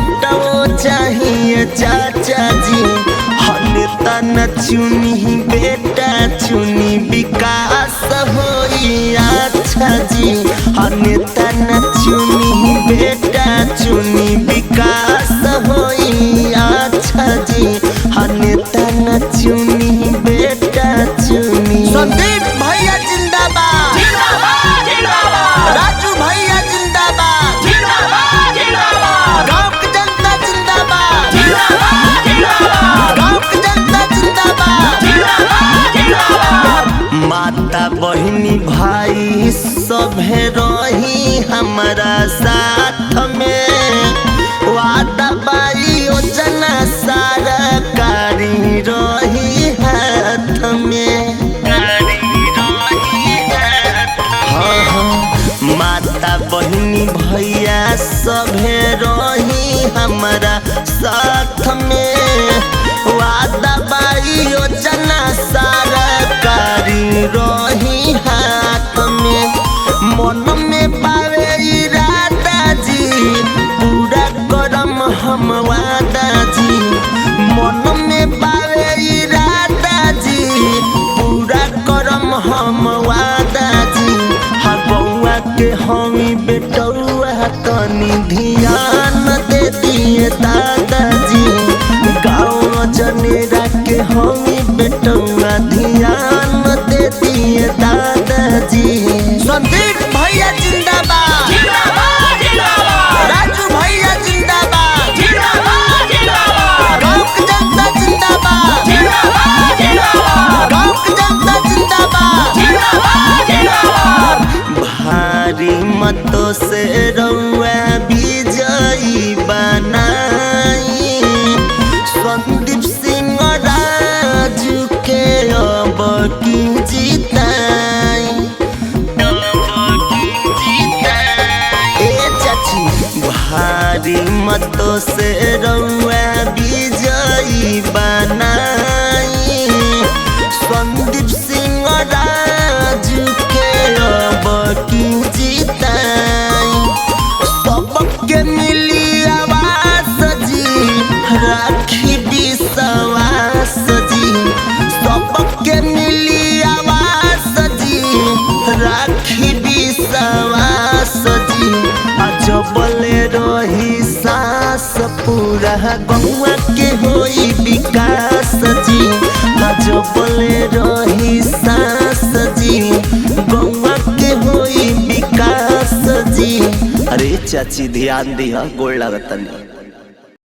Photo चाहिए चाचा जी, नेता न चुनी बेटा चुनी विकास होई अच्छा जी। नेता न चुनी बेटा चुनी विकास होई अच्छा जी। नेता न चुनी बेटा चुनी। संदीप भैया जिंदाबाद जिंदाबाद जिंदाबाद, राजू भैया जिंदाबाद जिंदाबाद जिंदाबाद, गांव की जनता जिंदाबाद जिंदाबाद जिंदाबाद, गांव की जनता जिंदाबाद जिंदाबाद जिंदाबाद। माता बहिनी भाई सभे रही हमारा साथ में, वादा बाई योजना सरकारी रही हाथ में। माता बहिनी भैया सभे रही हमारा साथ में, वादा बाई योजना सरकारी रही हाथ में। मन में पावे इरादा जी, पूरा करम हम वादा जी। मन में पावे इरादा जी, पूरा करम हम वादा जी। हर बउआ के हमी बेटौआ तनी ध्यान दे दिए दादाजी। गाँव जनेरा के हमी बेटौआ ध्यान दे दिए दादाजी। संदीप भैया जिंदाबाद जिंदाबाद जिंदाबाद, राजू भैया जिंदाबाद जिंदाबाद जिंदाबाद, गाँव की जनता जिंदाबाद जिंदाबाद जिंदाबाद, गाँव की जनता जिंदाबाद जिंदाबाद जिंदाबाद। भारी मतों से रउआ विजयी बनाई, संदीप सिंह राजू के अब की जीताई। भारी मतों से रउआ विजयी बनाई, संदीप सिंह राजू के अब की जीताई। सबके मिली आवास जी, राखी विश्वास जी। सबके मिली आवास जी, राखी विश्वास जी। जबले रही सास पूरा गौआ के होई विकास जी। जबले रही सास जी, गौआ के होई विकास जी। अरे चाची ध्यान दिया, गोड़ लागत नहीं।